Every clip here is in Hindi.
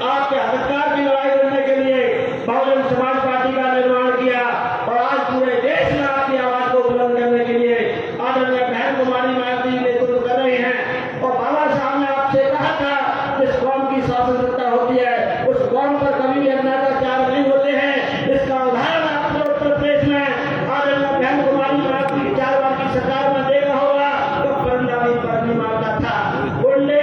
आपके अधिकार की लड़ाई लड़ने के लिए बहुजन समाज पार्टी का निर्माण किया और आज पूरे देश में आपकी आवाज को बुलंद करने के लिए आदरणीय बहन कुमारी मायावती नेतृत्व कर रहे हैं। और बाबा साहब ने आपसे कहा था जिस कौम की शासन सत्ता होती है उस कौम पर कभी भी अत्याचार नहीं होते हैं। इसका उदाहरण आपने उत्तर प्रदेश में आदरणीय बहन कुमारी मायावती की 4 बार की सरकार में देखा होगा तो परिंदा भी पत्नी मारता था। गुंडे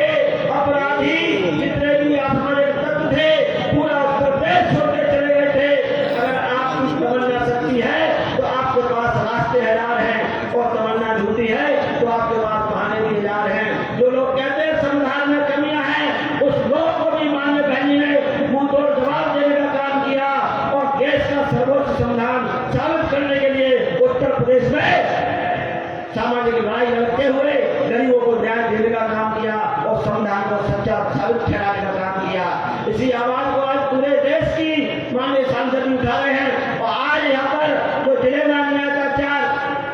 अपराधी जितने भी असामाजिक तत्व थे पूरा उत्तर प्रदेश छोड़ के चले गए थे। अगर आपकी तमन्ना सच्ची है तो आपके पास रास्ते हजार हैं और तमन्ना झूठी है तो आपके पास बहाने भी हजार हैं। जो लोग कहते हैं संविधान में कमियां हैं उस लोग को भी माननीय बहन जी ने मुंह तोड़ जवाब देने का काम किया और देश का सर्वोच्च संविधान साबित करने के लिए उत्तर प्रदेश में सामाजिक लड़ाई लड़ते हुए गरीबों को न्याय देने का काम किया और संविधान को सच्चा साबित ठहराने का काम किया। इसी आवाज को आज पूरे देश की माननीय सांसद भी उठा रहे हैं। और आज यहाँ पर जो जिले में अन्याय अत्याचार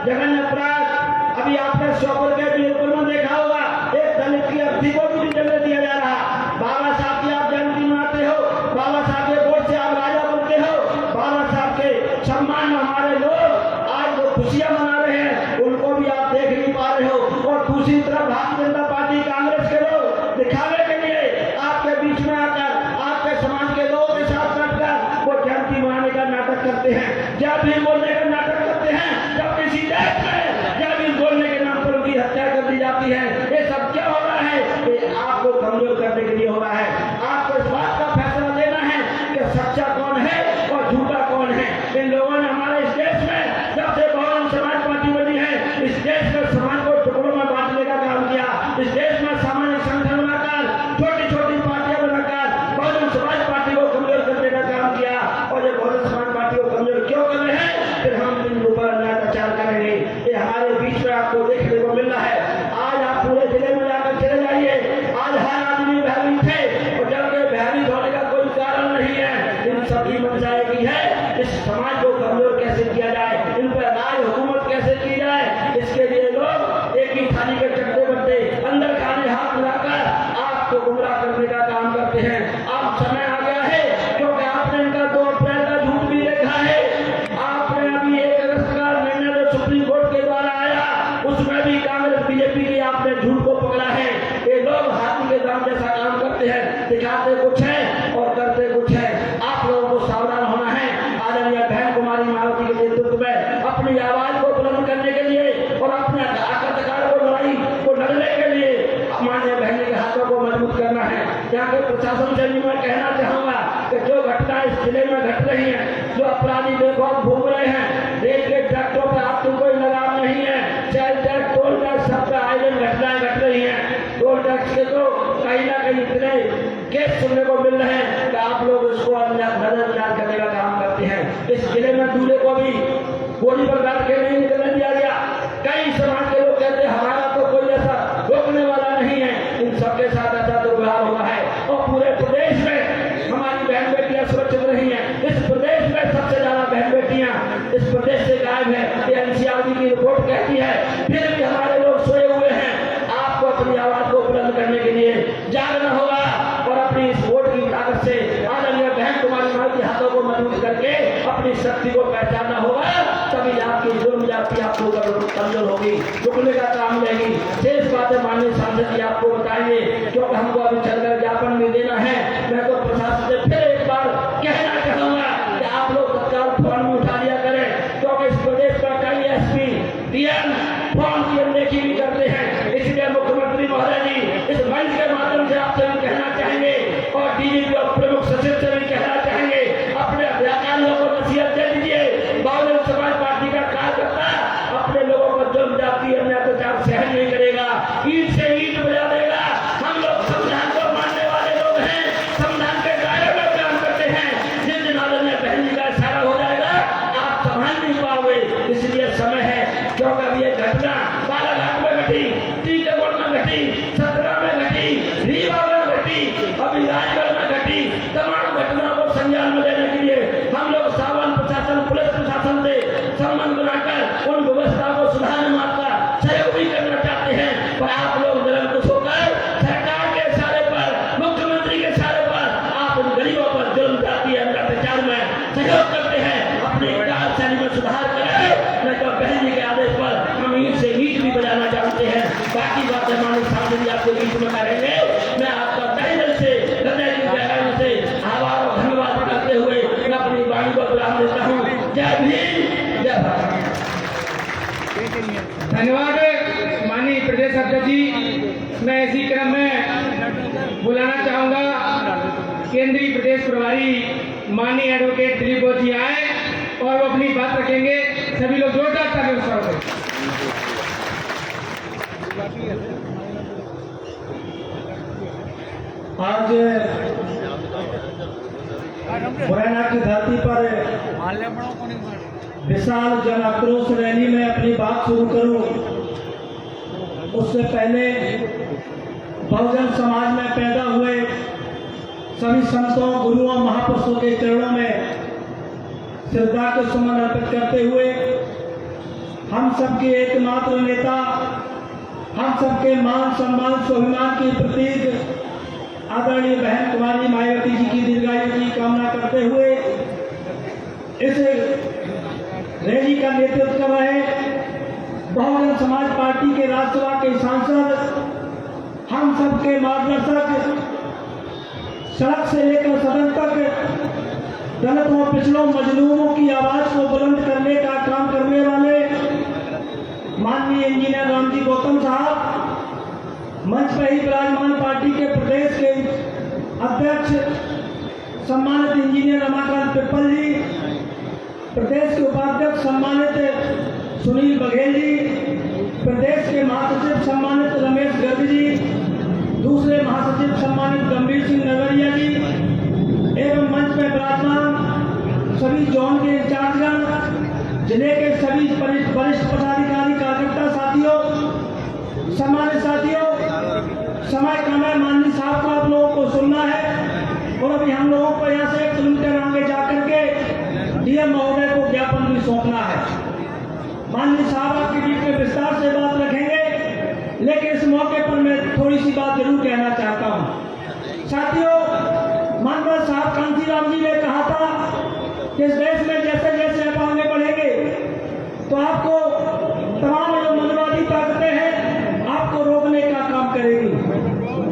जघन्य अपराध अभी आपने श्योपुर के बिल्कुल में देखा होगा एक दलित की अर्थी को भी जलने दिया जा रहा। बाबा साहब की आप जयंती मनाते हो, बाबा साहब के वोट से आप राजा बनते हो, बाबा साहब के सम्मान में हमारे लोग आज जो खुशियां मना रहे हैं उनको भी आप देख नहीं पा रहे हो। और दूसरी तरफ भारतीय जनता पार्टी कांग्रेस के लोग दिखावे के लिए आपके बीच में आकर आपके समाज के लोगों के साथ बैठकर वो जयंती मनाने का नाटक करते हैं, जब भी बोलने का नाटक करते हैं, जब किसी देश में जब भी बोलने के नाम पर उनकी हत्या कर दी जाती है। ये सब क्या हो रहा है? ये आपको कमजोर करने के लिए हो रहा है। आपको इस बात का फैसला लेना है कि सच्चा कौन है और झूठा कौन है। इन लोगों ने हमारे इस देश में जब से बहुजन समाज पार्टी बनी है इस देश के समाज को टुकड़ों में बांटने का काम किया। इस देश में सामाजिक संगठन बनाकर छोटी छोटी पार्टियां बनाकर बहुजन समाज पार्टी को कमजोर करने का काम किया। और ये बहुजन समाज पार्टी को कमजोर क्यों कर रहे हैं? फिर हम इन ऊपर अत्याचार करेंगे। ये हमारे बीच में आपको देखने को मिल रहा है। आज आप पूरे जिले में जाकर चले जाइए, आज हर आदमी भयभीत है और जबकि भयभीत होने का कोई कारण नहीं है। इन सभी मंचाए की है इस समाज को कमजोर कैसे किया जाए, इन पर राज हुकूमत कैसे की जाए। इसके लिए लोग एक ही थाली के चट्टे बट्टे अंदर खाने हाथ मिलाकर आपको गुमराह करने का काम करते हैं। अब समय आ गया है क्योंकि आपने इनका 2 अप्रैल का झूठ भी देखा है। आपने अभी 1 अगस्त का निर्णय जो सुप्रीम कोर्ट के द्वारा आया उसमें भी कांग्रेस बीजेपी की आपने झूठ को पकड़ा है। ये लोग हाथी के दाम जैसा काम करते हैं, दिखाते कुछ है और करते कुछ है। आप लोगों को सावधान होना है। आदरणीय बहन कुमारी मायावती के नेतृत्व में अपनी आवाज को बुलंद करने के लिए और अपने अधिकार को लड़ाई को लड़ने के लिए माननीय बहन के हाथों को मजबूत करना है। यहाँ के प्रशासन से भी मैं कहना चाहूंगा कि जो घटना इस जिले में घट रही है, जो अपराधी बेखौफ घूम रहे हैं, रेल के ट्रैक्टरों पर आपको कोई लगाम नहीं है, सेल टैक्स टोल टैक्स सब पे आयोजन घटनाएं घट रही हैं। टोल टैक्स के तो कहीं ना कहीं इतने केस सुनने को मिल रहे हैं कि आप लोग इसको नजरअंदाज करने का काम करते हैं। इस जिले में दूल्हे को भी गोली पर बैठ के नहीं निकलने दिया गया। कई समाज के लोग कहते हैं हमारा तो कोई ऐसा रोकने वाला नहीं है। इन सबके साथ ऐसा तो व्यवहार हुआ है और पूरे प्रदेश में हमारी बहन बेटियां सुरक्षित रही हैं। इस प्रदेश में सबसे ज्यादा बहन बेटियां इस प्रदेश से गायब है। ये एनसीआरबी की रिपोर्ट कहती है। फिर भी हमारे लोग सोए हुए हैं। आपको अपनी आवाज को बुलंद करने के लिए जागना होगा और अपनी इस वोट की ताकत से आदरणीय बहन कुमारी मायावती के हाथों को मजबूत करके अपनी शक्ति को पहचानना होगा। तभी आपकी जुर्म जाति आपको कमजोर होगी, रुकने का काम रहेगी। शेष बातें माननीय सांसद जी आपको बताएंगे क्योंकि हमको अभी चलकर ज्ञापन भी देना है। मैं तो प्रशासन से फिर एक बार कहना चाहूंगा कि आप लोग तत्काल फौरन उठा लिया करें क्योंकि इस प्रदेश का कई एसपी डीएम फौरन की अनदेखी भी करते हैं। इसलिए मुख्यमंत्री महोदय जी इस मंच के माध्यम से आपसे भी कहना चाहेंगे और डीजीपी और प्रमुख सचिव से भी कहना चाहेंगे अपने अधिकारियों को नसीहत दे दीजिए। बहुजन समाज पार्टी का कार्यकर्ता अपने लोगों को जुर्म जाति अन्य अत्याचार सहन नहीं करेगा, ईंट से ईंट बजा देगा। धन्यवाद माननीय प्रदेश अध्यक्ष जी। मैं इसी क्रम में बुलाना चाहूंगा केंद्रीय प्रदेश प्रभारी माननीय एडवोकेट दिलीप बोस जी आए और वो अपनी बात रखेंगे। सभी लोग जोरदार तालियों से स्वागत करें। आज मुरैना की धरती पर विशाल जन आक्रोश रैली में अपनी बात शुरू करूं, उससे पहले बहुजन समाज में पैदा हुए सभी संतों, गुरुओं, महापुरुषों के चरणों में श्रद्धा के सुमन अर्पित करते हुए हम सबके एकमात्र नेता, हम सबके मान सम्मान स्वाभिमान की प्रतीक आदरणीय बहन कुमारी मायावती जी की दीर्घायु की कामना करते हुए इस रैली का नेतृत्व कर रहे बहुजन समाज पार्टी के राज्यसभा के सांसद, हम सबके मार्गदर्शक, सड़क से लेकर सदन तक दलितों, पिछड़ों, मजलूमों की आवाज को बुलंद करने का काम करने वाले माननीय इंजीनियर रामजी गौतम साहब, मंच पर ही विराजमान पार्टी के प्रदेश के अध्यक्ष सम्मानित इंजीनियर रमाकांत पिप्पल जी, प्रदेश के उपाध्यक्ष सम्मानित सुनील बघेल जी, प्रदेश के महासचिव सम्मानित रमेश गर्ग जी, दूसरे महासचिव सम्मानित गंभीर सिंह नगरिया जी एवं मंच में विराजमान सभी जोन के इंचार्जगण, जिले के सभी वरिष्ठ पदाधिकारी, कार्यकर्ता साथियों, सम्मानित साथियों, समय कम है, माननीय साहब को आप लोगों को सुनना है और अभी हम लोगों को यहाँ से 1 किलोमीटर आगे जाकर के डीएम महोदय को ज्ञापन भी सौंपना है। माननीय साहब आपके बीच में विस्तार से बात रखेंगे, लेकिन इस मौके पर मैं थोड़ी सी बात जरूर कहना चाहता हूँ। साथियों, माननीय साहब कांसीराम जी ने कहा था कि इस देश में जैसे जैसे आप आगे बढ़ेंगे तो आपको तमाम जो मनवादी ताकतें हैं आपको रोकने का काम करेगी।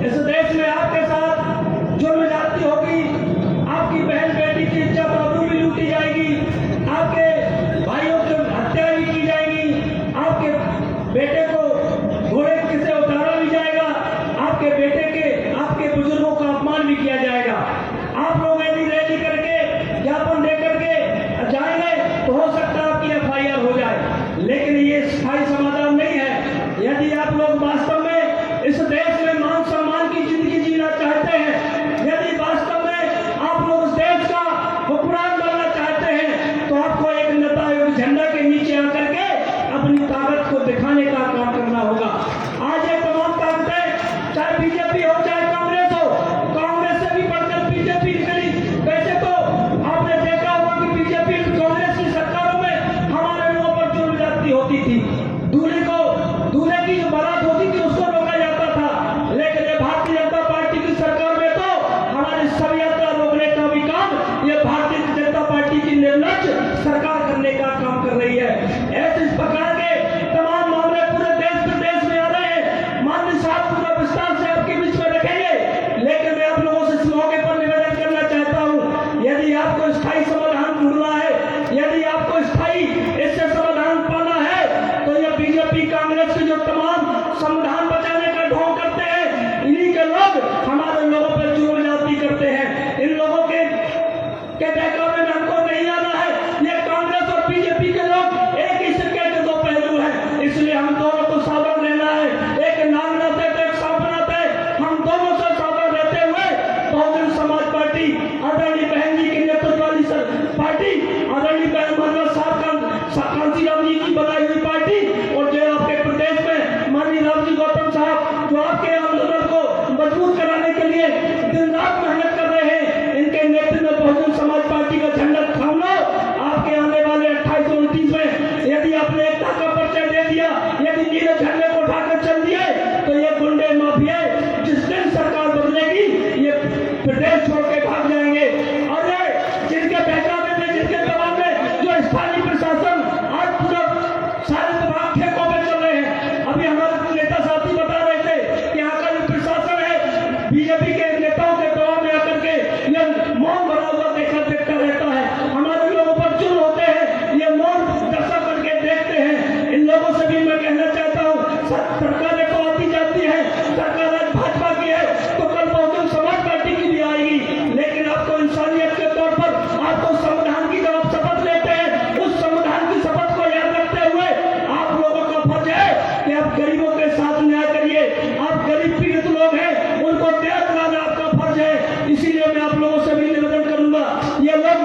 इस देश में आपके साथ जुर्म ज्यादती होगी, आपकी बहन बेटी की इज्जत आबरू भी लूटी जाएगी, आपके भाइयों की हत्या भी की जाएगी, आपके बेटे को घोड़े से उतारा भी जाएगा, आपके बेटे के, आपके बुजुर्गों का अपमान भी किया जाएगा। आप लोग यदि रैली करके ज्ञापन दे करके जाएंगे तो हो सकता है आपकी FIR हो जाए, लेकिन ये स्थायी समाधान नहीं है। यदि आप लोग वास्तव में इस देश में मान सम्मान की जिंदगी जीना चाहते हैं, यदि वास्तव में आप लोग इस देश का हुक्मरान बनना चाहते हैं, तो आपको एक नेता, एक झंडा के नीचे आकर के अपनी ताकत को दिखाने का काम करना होगा। आज ये तमाम ताकतें, चाहे बीजेपी हो चाहे कांग्रेस हो, कांग्रेस से भी बढ़कर बीजेपी निकली। वैसे तो आपने देखा होगा कि बीजेपी कांग्रेस की सरकारों में हमारे लोगों पर जुर्म ज्यादती होती थी, दूल्हे की जो बारात होती थी उसको रोका जाता था, लेकिन ये भारतीय जनता पार्टी की सरकार में तो हमारी शव यात्रा रोकने का भी काम ये भारतीय जनता पार्टी की निर्लज सरकार करने का काम कर रही है। ऐसे इस प्रकार के तमाम मामले पूरे देश प्रदेश में आ रहे हैं। माननीय साहब पूरा विस्तार से आपके बीच में रखेंगे, लेकिन मैं आप लोगों से इस मौके पर निवेदन करना चाहता हूँ, यदि आपको स्थायी समाधान ढूंढना है, यदि आपको स्थायी इससे समाधान पाना है, तो ये बीजेपी कांग्रेस के जो तमाम संविधान बचाने का ढोंग करते हैं, इन्हीं के लोग हमारे लोगों पर जुर्म ज्यादती करते हैं। इन लोगों के बहकावे में हमको नहीं आना है। ये कांग्रेस और बीजेपी के लोग एक ही सिक्के के दो पहलू हैं, इसलिए हम दोनों को सावधान रहना है। एक नाग नाते तो एक सांप नाते, हम दोनों से सावधान रहते हुए बहुजन समाज पार्टी आदरणीय बहन जी के नेतृत्व वाली पार्टी, आदरणीय बहन मनोज साहब कांसीराम जी की बनाई हुई पार्टी, और जो आपके प्रदेश में माननीय रामजी गौतम साहब जो आपके आंदोलन को मजबूत कराने के लिए दिन रात मेहनत कर रहे हैं, इनके नेतृत्व में बहुजन समाज पार्टी का झंडा थाम लो। आपके आने वाले 28-29 में यदि आपने एकता का परिचय दे दिया, यदि नीले झंडे को उठाकर चल दिए, तो ये गुंडे माफिया जिस दिन सरकार बदलेगी ये प्रदेश छोड़ के भाग जाएंगे। और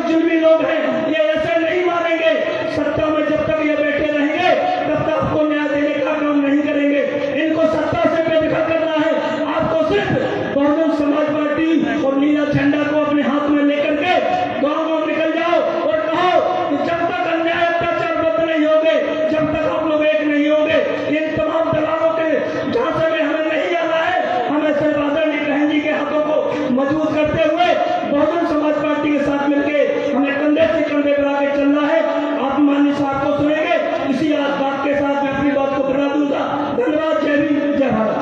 जुल्मी लोग हैं, ये ऐसे नहीं मानेंगे। सत्ता में जब तक ये बैठे रहेंगे तब तक आपको न्याय देने का काम नहीं करेंगे। इनको सत्ता से बेदखल करना है। आपको सिर्फ बहुजन समाज पार्टी और नीला झंडा को अपने हाथ में लेकर के गाँव निकल जाओ और कहो कि जब तक अन्याय अत्याचार बंद नहीं होंगे, जब तक आप लोग एक नहीं होंगे, इन तमाम दलालों के झांसे में हमें नहीं आना है। हम ऐसे आदरणीय बहन जी के हाथों को मजबूत करते हुए बहुजन समाज पार्टी के साथ मिलकर हमें कंधे से कंधे मिला के चलना है। आप माननीय साहब को सुनेंगे। इसी बात के साथ मैं अपनी बात को बढ़ा दूंगा। धन्यवाद। जय भीम, जय भारत।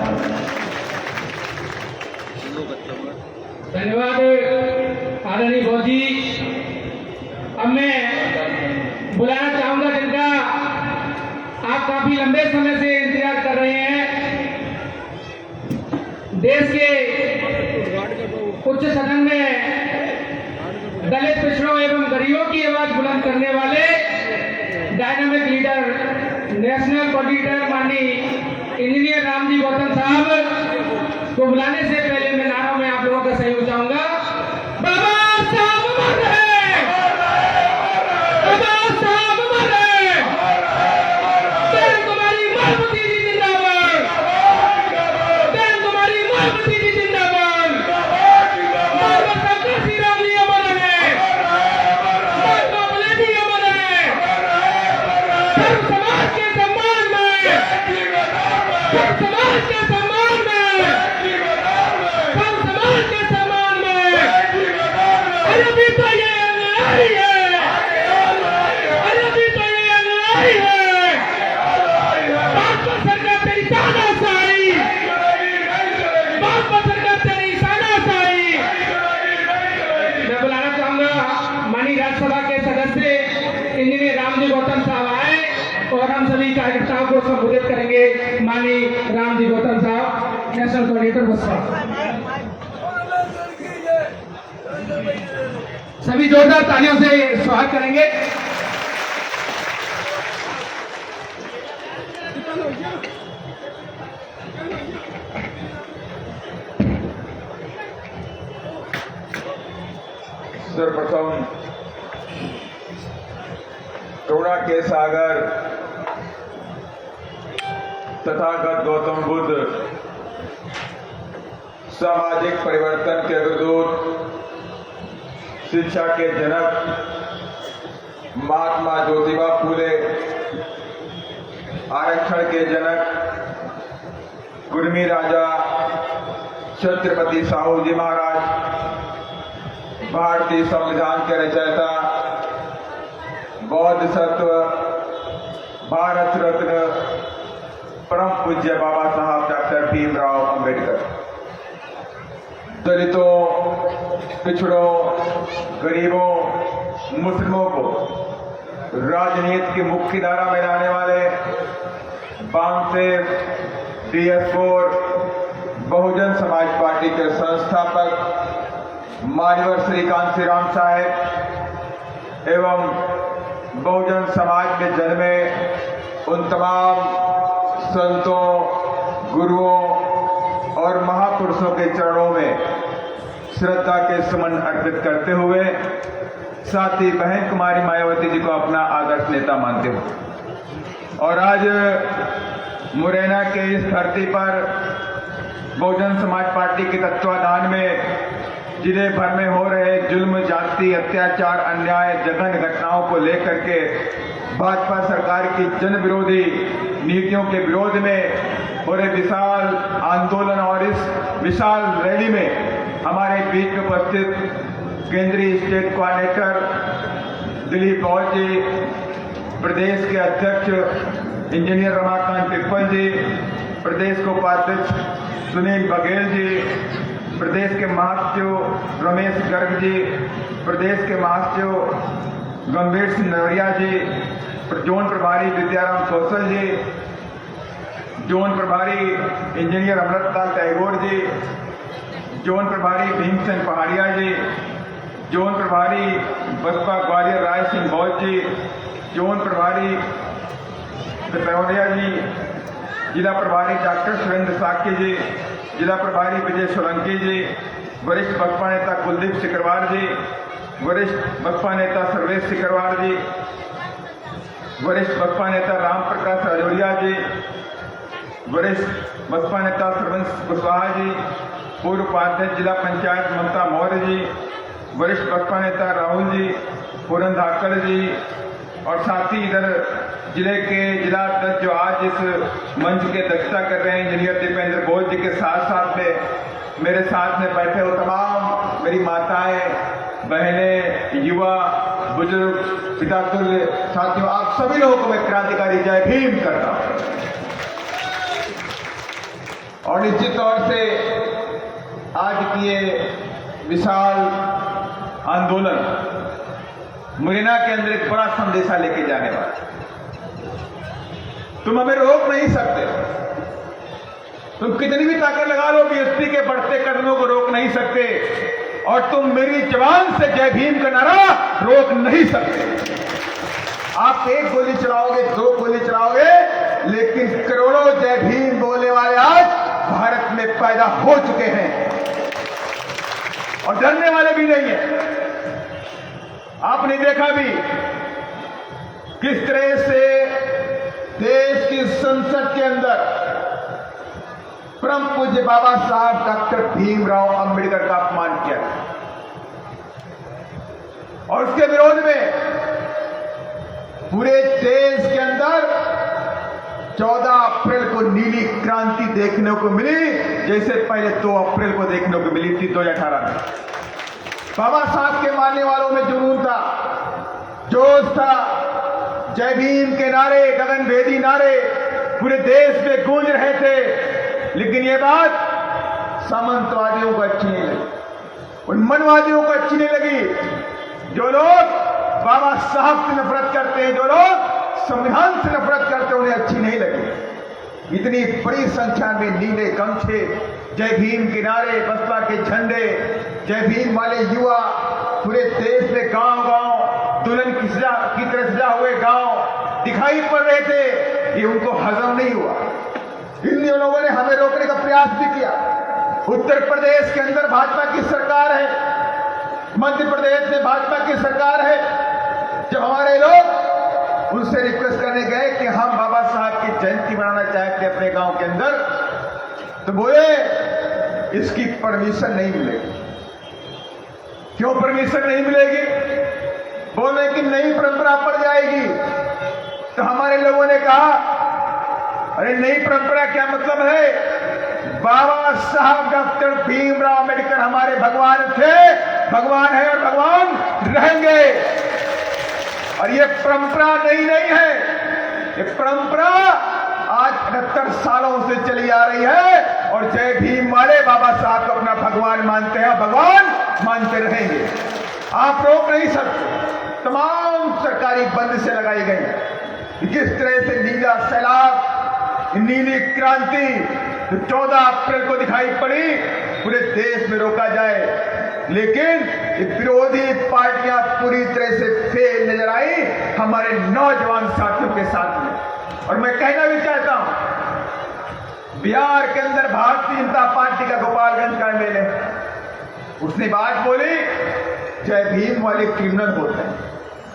धन्यवाद आदरणीय बहुत जी। अब मैं बुलाना चाहूंगा जिनका आप काफी लंबे समय से इंतजार कर रहे हैं, देश के उच्च सदन में दलित, पिछड़ों एवं गरीबों की आवाज बुलंद करने वाले डायनामिक लीडर, नेशनल कोऑर्डिनेटर माननीय इंजीनियर रामजी गौतम साहब को बुलाने से पहले मैं नारों में आप लोगों का सहयोग चाहूंगा। बाबा साहब अमर रहे, बाबा साहब अमर रहे, बहन कुमारी मायावती जी जिंदाबाद, बहन कुमारी मायावती जी जिंदाबाद, माता काशी राम जी अमर रहे, माता बलेडी अमर रहे। सर्व समाज के सम्मान में, सर्व समाज के सम्मान में, सर्व समाज के सम्मान में। अरे भी तो ये अन्याय है, अरे भी तो ये अन्याय है। भाजपा सरकार तेरी तानाशाही, भाजपा सरकार तेरी तानाशाही। मैं बुलाना चाहूंगा माननीय राज्यसभा के सदस्य इंजीनियर रामजी गौतम साहब आए और हम सभी कार्यकर्ताओं को संबोधित करेंगे। माननीय रामजी गौतम साहब, नेशनल कोऑर्डिनेटर बसपा। सभी जोरदार तालियों से स्वागत करेंगे। सर्वप्रथम करुणा के सागर तथागत गौतम बुद्ध, सामाजिक परिवर्तन के अग्रदूत, शिक्षा के जनक महात्मा ज्योतिबा फूले, आरक्षण के जनक कुर्मी राजा छत्रपति साहू जी महाराज, भारतीय संविधान के रचयिता, बौद्ध सत्व, भारत रत्न परम पूज्य बाबा साहब डॉक्टर भीमराव अंबेडकर, दलितों, पिछड़ों, गरीबों, मुस्लिमों को राजनीति की मुख्य धारा में लाने वाले बांसेर DS4 बहुजन समाज पार्टी के संस्थापक मान्यवर श्री कांसी राम साहेब एवं बहुजन समाज में जन्मे उन तमाम संतों, गुरुओं और महापुरुषों के चरणों में श्रद्धा के सुमन अर्पित करते हुए साथ ही बहन कुमारी मायावती जी को अपना आदर्श नेता मानते हुए और आज मुरैना के इस धरती पर बहुजन समाज पार्टी के तत्वाधान में जिले भर में हो रहे जुल्म, जाति, अत्याचार, अन्याय, जघन्य घटनाओं को लेकर के भाजपा सरकार की जन विरोधी नीतियों के विरोध में हो रहे विशाल आंदोलन और इस विशाल रैली में हमारे बीच में उपस्थित केंद्रीय स्टेट कोऑर्डिनेटर दिलीप गौर जी, प्रदेश के अध्यक्ष इंजीनियर रमाकांत पिप्पल जी, प्रदेश के उपाध्यक्ष सुनील बघेल जी, प्रदेश के महासचिव रमेश गर्ग जी, प्रदेश के महासचिव गंभीर सिंह नवरिया जी, जोन प्रभारी विद्याराम कौशल जी, जोन प्रभारी इंजीनियर अमृतलाल टैगोर जी, जोन प्रभारी भीमसेन पहाड़िया जी, जोन प्रभारी बसपा ग्वालियर राय सिंह बौद्ध जी, जोन प्रभारी पिपौड़िया जी, जिला प्रभारी डॉक्टर सुरेंद्र साक्य जी, जिला प्रभारी विजय सोलंकी जी, वरिष्ठ बसपा नेता कुलदीप सिकरवार जी, वरिष्ठ बसपा नेता सर्वेश सिकरवार जी, वरिष्ठ बसपा नेता राम प्रकाश राजौरिया जी, वरिष्ठ बसपा नेता सरवंश कुशवाहा जी, पूर्व उपाध्यक्ष जिला पंचायत ममता मौर्य जी, वरिष्ठ बसपा नेता राहुल जी, पूरन धाकड़ जी, और साथ ही इधर जिले के जिला अध्यक्ष जो आज इस मंच की अध्यक्षता कर रहे हैं इंजीनियर दीपेंद्र बोस जी के साथ साथ में मेरे साथ में बैठे हो तमाम मेरी माताएं, बहनें, युवा, बुजुर्ग, पितातुल्य साथियों, आप सभी लोगों को मैं क्रांतिकारी जय भीम करता हूं। और निश्चित तौर से आज की ये विशाल आंदोलन मुरैना के अंदर एक बड़ा संदेशा लेके जाने वाला। तुम हमें रोक नहीं सकते, तुम कितनी भी ताकत लगा लो बीएसपी के बढ़ते कदमों को रोक नहीं सकते, और तुम मेरी जवान से जय भीम का नारा रोक नहीं सकते। आप एक गोली चलाओगे, दो गोली चलाओगे, लेकिन करोड़ों जय भीम बोलने वाले आज भारत में पैदा हो चुके हैं और डरने वाले भी नहीं है। आपने देखा भी किस तरह से देश की संसद के अंदर परम पूज्य बाबा साहब डॉक्टर भीमराव अंबेडकर का अपमान किया और उसके विरोध में पूरे देश के अंदर 14 अप्रैल को नीली क्रांति देखने को मिली, जैसे पहले 2 अप्रैल को देखने को मिली थी 2018 में। बाबा साहब के मानने वालों में जुनून था, जोश था, जय भीम के नारे, गगनभेदी नारे पूरे देश में गूंज रहे थे। लेकिन ये बात सामंतवादियों को अच्छी नहीं लगी, उन मनवादियों को अच्छी नहीं लगी। जो लोग बाबा साहब से नफरत करते हैं, जो लोग संविधान से नफरत करते हैं, उन्हें अच्छी नहीं लगी। इतनी बड़ी संख्या में नीले गमछे, जय भीम के नारे, बसपा के झंडे, जय भीम वाले युवा पूरे देश में गांव-गांव दुल्हन की तरह सजा हुए गांव दिखाई पड़ रहे थे। ये उनको हजम नहीं हुआ। इन लोगों ने हमें रोकने का प्रयास भी किया। उत्तर प्रदेश के अंदर भाजपा की सरकार है, मध्य प्रदेश में भाजपा की सरकार है। जब हमारे लोग उनसे रिक्वेस्ट करने गए कि हम बाबा साहब की जयंती मनाना चाहते अपने गांव के अंदर, तो बोले इसकी परमिशन नहीं मिलेगी। क्यों परमिशन नहीं मिलेगी? बोले कि नई परंपरा पड़ जाएगी। तो हमारे लोगों ने कहा, अरे नई परंपरा क्या मतलब है? बाबा साहब डॉक्टर भीमराव अंबेडकर हमारे भगवान थे, भगवान है और भगवान रहेंगे। और ये परंपरा नई नहीं है, ये परंपरा आज 78 सालों से चली आ रही है और जय भीम वाले बाबा साहब को अपना भगवान मानते हैं, भगवान मानते रहेंगे। आप रोक नहीं सकते। तमाम सरकारी बंद से लगाई गई। किस तरह से नीला सैलाब, नीली क्रांति जो 14 अप्रैल को दिखाई पड़ी, पूरे देश में रोका जाए, लेकिन विरोधी पार्टियां पूरी तरह से फेल नजर आई हमारे नौजवान साथियों के साथ में। और मैं कहना भी चाहता हूं, बिहार के अंदर भारतीय जनता पार्टी का गोपालगंज का एमएलए, उसने बात बोली जय भीम वाले क्रिमिनल होते हैं।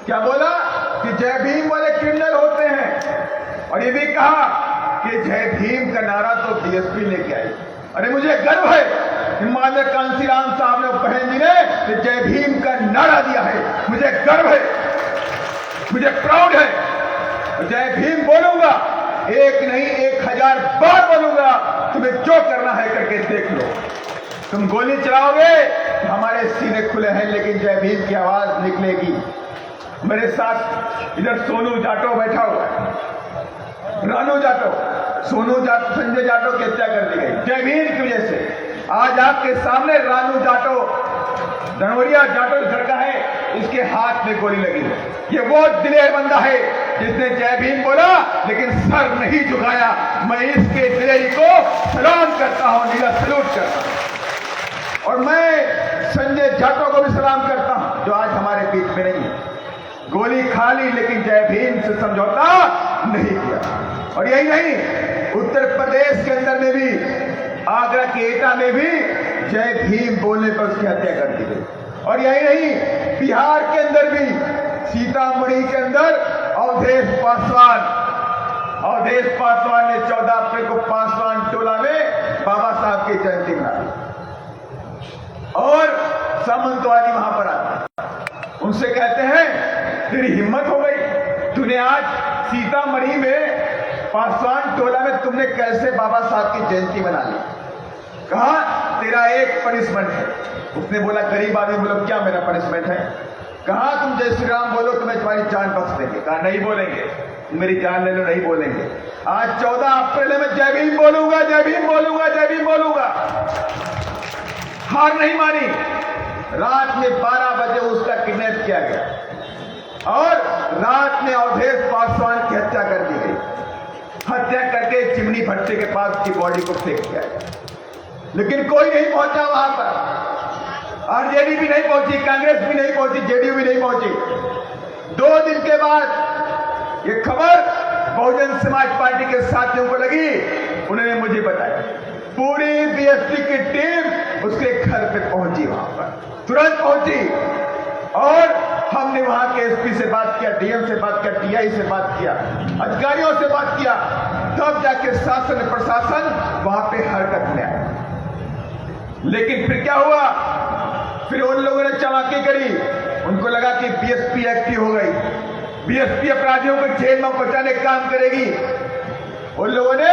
क्या बोला? कि जय भीम वाले क्रिमिनल होते हैं। और ये भी कहा कि जय भीम का नारा तो बीएसपी लेके आई। अरे मुझे गर्व है कि माननीय कांसीराम साहब ने, बहन जी ने जय भीम का नारा दिया है। मुझे गर्व है, मुझे प्राउड है। जय भीम बोलूंगा, एक नहीं 1000 बार बोलूंगा। तुम्हें जो करना है करके देख लो। तुम गोली चलाओगे, हमारे सीने खुले हैं, लेकिन जय भीम की आवाज निकलेगी। मेरे साथ इधर सोनू जाटव बैठा हुआ है, रानू जाटव, सोनू जाटव, संजय जाटव की हत्या कर दी गई जय भीम की वजह से। आज आपके सामने रानू जाटव, धनवरिया जाटव घर का है, इसके हाथ में गोली लगी है। ये वो दिलेर बंदा है जिसने जय भीम बोला लेकिन सर नहीं झुकाया। मैं इसके दिलेरी को सलाम करता हूं, नीला सलूट करता हूं। और मैं संजय जाटव को भी सलाम करता हूं जो आज हमारे बीच में नहीं है। गोली खा ली लेकिन जय भीम से समझौता नहीं किया। और यही नहीं, उत्तर प्रदेश के अंदर में भी आगरा के एटा में भी जय भीम बोलने पर उसकी हत्या कर दी गई। और यही नहीं, बिहार के अंदर भी सीतामढ़ी के अंदर अवधेश पासवान ने 14 अप्रैल को पासवान टोला में बाबा साहब की जयंती मनाई और सामंतवादी वहां पर आते, उनसे कहते हैं तेरी हिम्मत हो गई, तूने आज सीतामढ़ी में पासवान टोला में तुमने कैसे बाबा साहब की जयंती मना ली? कहा तेरा एक पनिशमेंट है। उसने बोला गरीब आदमी बोलो क्या मेरा पनिशमेंट है? कहा तुम जय श्री राम बोलो तो मैं तुम्हारी जान बख्श देंगे। कहा नहीं बोलेंगे, मेरी जान ले लो, नहीं बोलेंगे। आज 14 अप्रैल में जय भीम बोलूंगा, जय भीम बोलूंगा, जय भीम बोलूंगा। हार नहीं मानी। रात में 12 बजे उसका किडनैप किया गया और रात में अवधेश पासवान की हत्या कर दी गई। हत्या करके चिमनी भट्टे के पास की बॉडी को फेंक दिया गया, लेकिन कोई नहीं पहुंचा वहां पर। आरजेडी भी नहीं पहुंची, कांग्रेस भी नहीं पहुंची, जेडीयू भी नहीं पहुंची। 2 दिन के बाद ये खबर बहुजन समाज पार्टी के साथियों को लगी, उन्होंने मुझे बताया। पूरी बीएसपी की टीम उसके घर पे पहुंची, वहां पर तुरंत पहुंची और हमने वहां के एसपी से बात किया, डीएम से बात किया, टीआई से बात किया, अधिकारियों से बात किया, तब जाके शासन प्रशासन वहां पे हरकत में आया। लेकिन फिर क्या हुआ? फिर उन लोगों ने चालाकी करी, उनको लगा कि बीएसपी एक्टिव हो गई, बीएसपी अपराधियों को जेल में पहुंचाने का काम करेगी। उन लोगों ने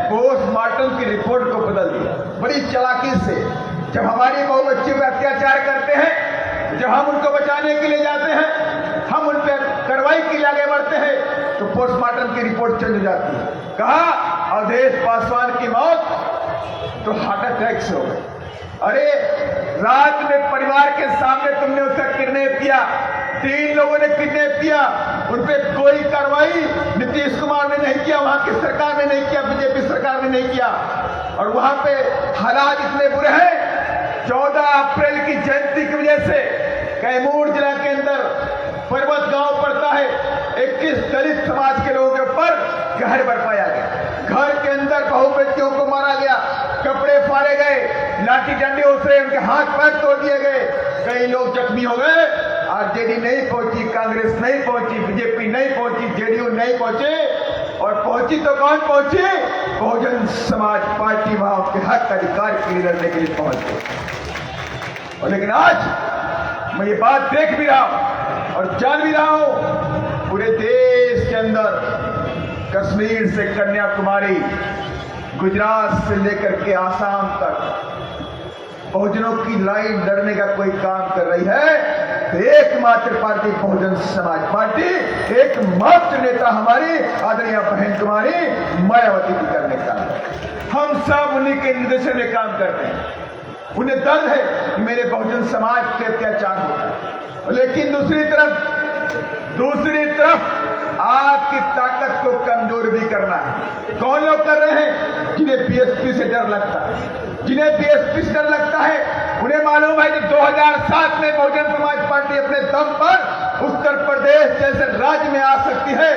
पोस्टमार्टम की रिपोर्ट को बदल दिया बड़ी चालाकी से। जब हमारी बहु बच्चियों पर अत्याचार करते हैं, जब हम उनको बचाने के लिए जाते हैं, हम उन पर कार्रवाई के लिए आगे बढ़ते हैं, तो पोस्टमार्टम की रिपोर्ट चेंज हो जाती है। कहा अवधेश पासवान की मौत तो हार्ट अटैक से हो गई। अरे रात में परिवार के सामने तुमने उसका किडनैप किया, 3 लोगों ने किडनैप किया, उन पर कोई कार्रवाई नीतीश कुमार ने नहीं किया, वहां की सरकार ने नहीं किया, बीजेपी सरकार ने नहीं किया। और वहां पे हालात इतने बुरे हैं, 14 अप्रैल की जयंती की वजह से कैमूर जिला के अंदर पर्वत गांव पड़ता है, 21 दलित समाज के लोगों के ऊपर कहर बरपाया गया। घर के अंदर बहु बेटियों को मारा गया, कपड़े फाड़े गए, लाठी डंडे से उनके हाथ पैर तोड़ दिए गए, कई लोग जख्मी हो गए। आरजेडी नहीं पहुंची, कांग्रेस नहीं पहुंची, बीजेपी नहीं पहुंची, जेडीयू नहीं पहुंची, और पहुंची तो कौन पहुंची? बहुजन समाज पार्टी वहां के हक अधिकार के लिए लड़ने के लिए पहुंच गई। और लेकिन आज मैं ये बात देख भी रहा हूं और जान भी रहा हूं, पूरे देश के अंदर कश्मीर से कन्याकुमारी, गुजरात से लेकर के आसाम तक बहुजनों की लाइन लड़ने का कोई काम कर रही है, तो एकमात्र पार्टी बहुजन समाज पार्टी, एकमात्र नेता हमारी आदरणीय बहन कुमारी मायावती की करने का। हम सब उन्हीं के निर्देशन में काम करते हैं। उन्हें दर्द है कि मेरे बहुजन समाज पे अत्याचार होता है, लेकिन दूसरी तरफ आपकी ताकत को कमजोर भी करना है। कौन लोग कर रहे हैं? जिन्हें बीएसपी से डर लगता है, जिन्हें बीएसपी से डर लगता है, उन्हें मालूम है कि 2007 में बहुजन समाज पार्टी अपने दम पर उत्तर प्रदेश जैसे राज्य में आ सकती है,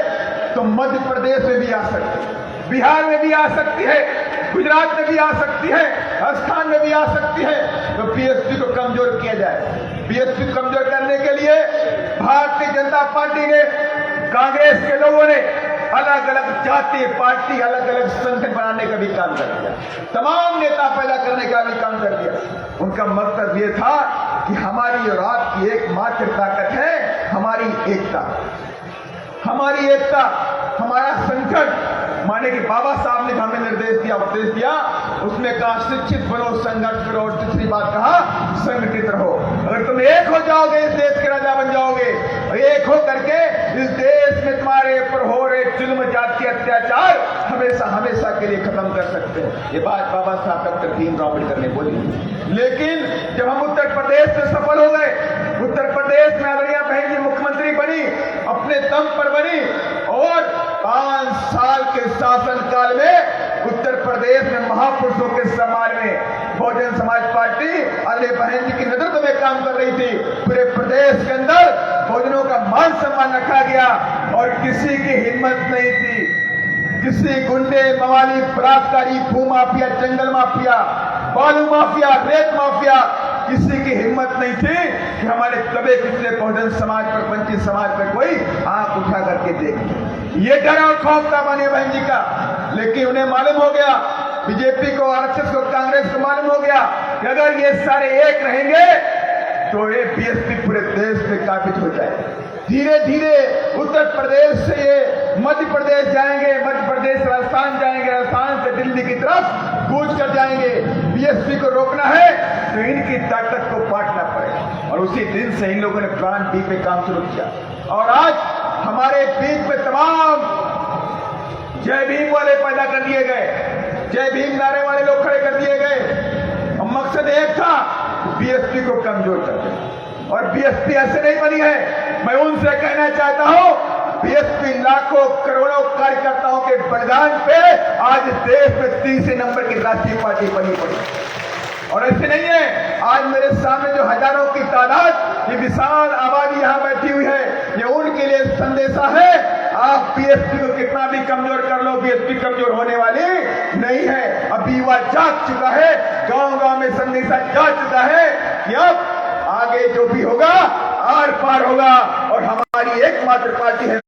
तो मध्य प्रदेश में भी आ सकती है, बिहार में भी आ सकती है, गुजरात में भी आ सकती है, राजस्थान में भी आ सकती है। तो बीएसपी को कमजोर किया जाए। बीएसपी को कमजोर करने के लिए भारतीय जनता पार्टी ने, कांग्रेस के लोगों ने अलग अलग जातीय पार्टी, अलग अलग संगठन बनाने का भी काम कर दिया, तमाम नेता पैदा करने का भी काम कर दिया। उनका मकसद ये था कि हमारी और आपकी एकमात्र ताकत है हमारी एकता, हमारी एकता, हमारा संकट। माने कि बाबा साहब ने हमें निर्देश दिया, उपदेश दिया, उसमें कहा शिक्षित बनो, संघर्ष करो, और तीसरी बात कहा संगठित रहो। अगर तुम एक हो जाओगे इस देश के राजा बन जाओगे, और एक हो करके इस देश में तुम्हारे ऊपर हो रहे जुल्म, जाति, अत्याचार हमेशा हमेशा के लिए खत्म कर सकते हो। ये बात बाबा साहब डॉक्टर भीमराव अम्बेडकर ने बोली। लेकिन जब हम उत्तर प्रदेश में सफल हो गए, उत्तर प्रदेश में आदरणीय बहन जी मुख्यमंत्री बनी, अपने दम पर बनी, और 5 साल के शासनकाल में उत्तर प्रदेश में महापुरुषों के सम्मान में बहुजन समाज पार्टी आदरणीय बहन जी की नेतृत्व में काम कर रही थी। पूरे प्रदेश के अंदर बहुजनों का मान सम्मान रखा गया और किसी की हिम्मत नहीं थी, किसी गुंडे, मवाली, बलात्कारी, भू माफिया, जंगल माफिया, बालू माफिया, रेत माफिया, किसी की हिम्मत नहीं थी कि हमारे दबे पिछले बहुजन समाज पर, वंचित समाज पर कोई आंख उठा करके देखे। ये डर और खौफ था माननीय बहन जी का। लेकिन उन्हें मालूम हो गया, बीजेपी को, आरएसएस को, कांग्रेस को मालूम हो गया कि अगर ये सारे एक रहेंगे तो ये बीएसपी पूरे देश में काबिज हो जाए। धीरे धीरे उत्तर प्रदेश से ये मध्य प्रदेश जाएंगे, मध्य प्रदेश से राजस्थान जाएंगे, राजस्थान से दिल्ली की तरफ कूच कर जाएंगे। बीएसपी को रोकना है तो इनकी ताकत को बांटना पड़ेगा। और उसी दिन से इन लोगों ने प्लान बी पे काम शुरू किया। और आज हमारे बीच में तमाम जय भीम वाले पैदा कर दिए गए, जय भीम नारे वाले लोग खड़े कर दिए गए। और मकसद एक था, बीएसपी को कमजोर कर देना। और बीएसपी ऐसे नहीं बनी है। मैं उनसे कहना चाहता हूं, बीएसपी लाखों करोड़ों कार्यकर्ताओं के बलिदान पे आज देश में तीसरे नंबर की राष्ट्रीय पार्टी बनी पड़ी। और ऐसे नहीं है, आज मेरे सामने जो हजारों की तादाद, ये विशाल आबादी यहां बैठी हुई है, ये उनके लिए संदेशा है। आप बीएसपी को कितना भी कमजोर कर लो, बीएसपी कमजोर होने वाली नहीं है। अब युवा जाग चुका है, गांव गांव में संदेशा जा चुका है कि अब आगे जो भी होगा आर पार होगा। और हमारी एकमात्र पार्टी है।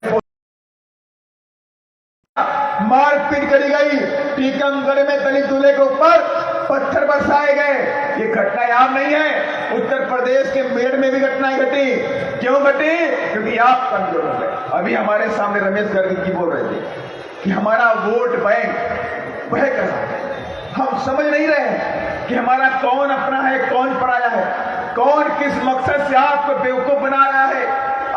मारपीट करी गई, टीकमगढ़ में दलित दूल्हे के ऊपर पत्थर बरसाए गए। ये घटना आम नहीं है, उत्तर प्रदेश के मेरठ में भी घटनाएं घटी। क्यों घटी? क्योंकि आप कमजोर हो गए। अभी हमारे सामने रमेश गर्ग जी बोल रहे थे कि हमारा वोट बैंक वह कर रहा है। हम समझ नहीं रहे कि हमारा कौन अपना है, कौन पराया है, कौन किस मकसद से आपको बेवकूफ बना रहा है।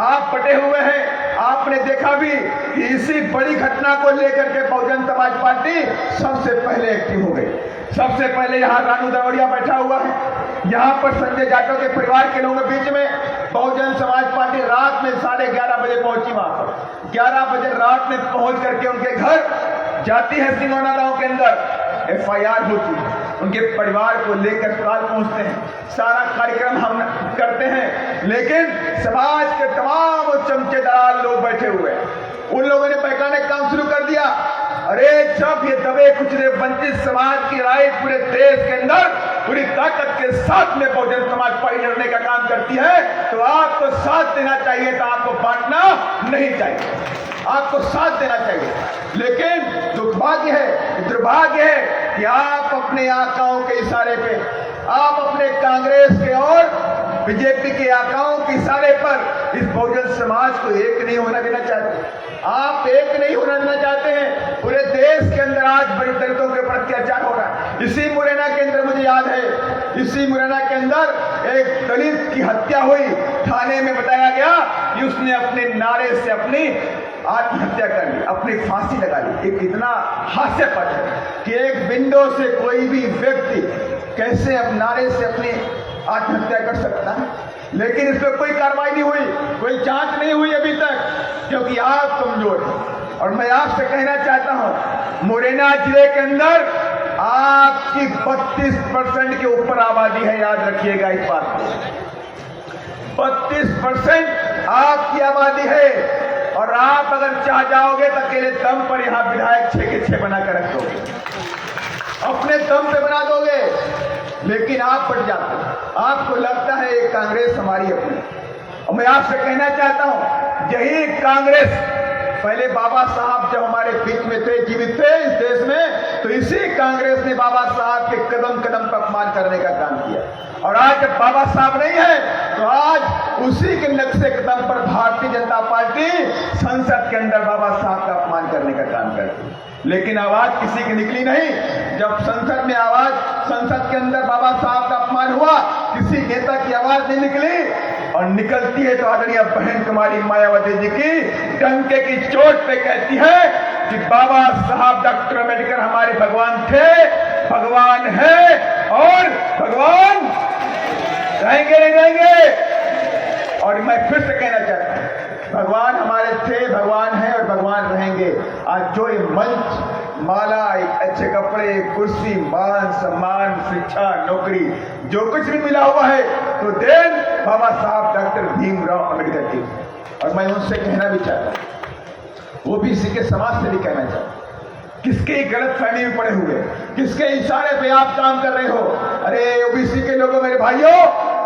आप पटे हुए हैं। आपने देखा भी कि इसी बड़ी घटना को लेकर के बहुजन समाज पार्टी सबसे पहले एक्टिव हो गई। सबसे पहले यहाँ रानू दवड़िया बैठा हुआ है, यहाँ पर संजय जाटव के परिवार के लोगों के बीच में बहुजन समाज पार्टी रात में 11:30 बजे पहुंची। वहां पर 11 बजे रात में पहुंच करके उनके घर जाती है, सिंगोना गांव के अंदर एफआईआर होती है, उनके परिवार को लेकर अस्पताल पहुंचते हैं, सारा कार्यक्रम हम करते हैं। लेकिन समाज के तमाम चमचे दलाल लोग बैठे हुए हैं, उन लोगों ने बहकाने का काम शुरू कर दिया। अरे जब ये दबे कुचले वंचित समाज की राय पूरे देश के अंदर पूरी ताकत के साथ में बहुजन समाज पार्टी लड़ने का काम करती है तो आपको साथ देना चाहिए था, आपको बांटना नहीं चाहिए, आपको साथ देना चाहिए। लेकिन दुर्भाग्य है कि आप अपने आकाओं के इशारे पे, आप अपने कांग्रेस के और बीजेपी के आकाओं के इशारे पर इस बहुजन समाज को एक नहीं होना देना चाहते। आप एक नहीं होना देना चाहते हैं। पूरे देश के अंदर आज बड़े दलितों के ऊपर अत्याचार हो रहा है। इसी मुरैना के अंदर मुझे याद है, इसी मुरैना के अंदर एक दलित की हत्या हुई। थाने में बताया गया कि उसने अपने नारे से अपनी आत्महत्या कर ली, अपनी फांसी लगा ली। एक इतना हास्यपद है कि एक विंडो से कोई भी व्यक्ति कैसे अब नारे से अपनी आत्महत्या कर सकता है। लेकिन इस पर कोई कार्रवाई नहीं हुई, कोई जांच नहीं हुई अभी तक, क्योंकि आप कमजोर हैं। और मैं आपसे कहना चाहता हूं, मुरैना जिले के अंदर आपकी 32% के ऊपर आबादी है, याद रखिएगा इस बात को। 32% आपकी आबादी है। और आप अगर चाह जाओगे तो अकेले दम पर यहां विधायक 6 के 6 बनाकर रख दोगे, अपने दम पे बना दोगे। लेकिन आप पट जाते हैं, आपको लगता है ये कांग्रेस हमारी अपनी। और मैं आपसे कहना चाहता हूं, यही कांग्रेस पहले बाबा साहब जब हमारे बीच में थे, जीवित थे इस देश में, तो इसी कांग्रेस ने बाबा साहब के कदम कदम पर अपमान करने का काम किया। और आज जब बाबा साहब नहीं है तो आज उसी के नक्शे कदम पर भारतीय जनता पार्टी संसद के अंदर बाबा साहब का अपमान करने का काम करती है। लेकिन आवाज किसी की निकली नहीं। जब संसद में आवाज, संसद के अंदर बाबा साहब का अपमान हुआ, किसी नेता की आवाज नहीं निकली। और निकलती है तो आदरणीय बहन कुमारी मायावती जी की डंके की चोट पे कहती है कि बाबा साहब डॉक्टर अम्बेडकर हमारे भगवान थे, भगवान है और भगवान रहेंगे नहीं रहेंगे। और मैं फिर से कहना चाहता हूं, भगवान हमारे थे, भगवान है और भगवान रहेंगे। आज जो ये मंच, माला, अच्छे कपड़े, कुर्सी, मान सम्मान, शिक्षा, नौकरी, जो कुछ भी मिला हुआ है तो देन बाबा साहब डॉक्टर भीमराव अम्बेडकर की। और मैं उनसे कहना भी चाहता हूं, वो भी इसी के समाज से भी कहना चाहता हूं, किसके गलत फहमी में पड़े हुए, किसके इशारे पे आप काम कर रहे हो? अरे ओबीसी के लोगों, मेरे भाइयों,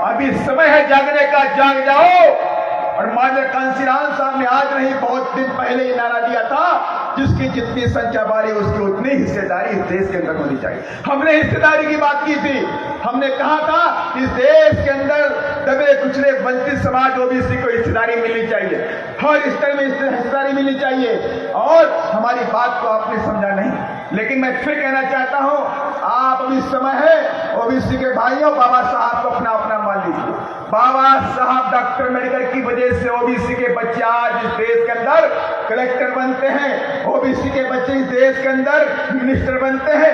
अभी समय है जागने का, जाग जाओ। और माननीय कांसीराम साहब ने आज नहीं बहुत दिन पहले ये नारा दिया था, जिसकी जितनी संख्या बारी उसकी उतनी हिस्सेदारी इस देश के अंदर होनी चाहिए। हमने हिस्सेदारी की बात की थी, हमने कहा था इस देश के अंदर दबे कुचले वंचित समाज ओबीसी को हिस्सेदारी मिलनी चाहिए, हर स्तर में हिस्सेदारी मिलनी चाहिए। और हमारी बात को आपने समझा नहीं, लेकिन मैं फिर कहना चाहता हूं, आप अभी समय है ओबीसी के भाइयों, बाबा साहब को अपना अपना मान लीजिए। बाबा साहब डॉक्टर मेडिकल की वजह से ओबीसी के बच्चे आज इस देश के अंदर कलेक्टर बनते हैं, ओबीसी के बच्चे इस देश के अंदर मिनिस्टर बनते हैं।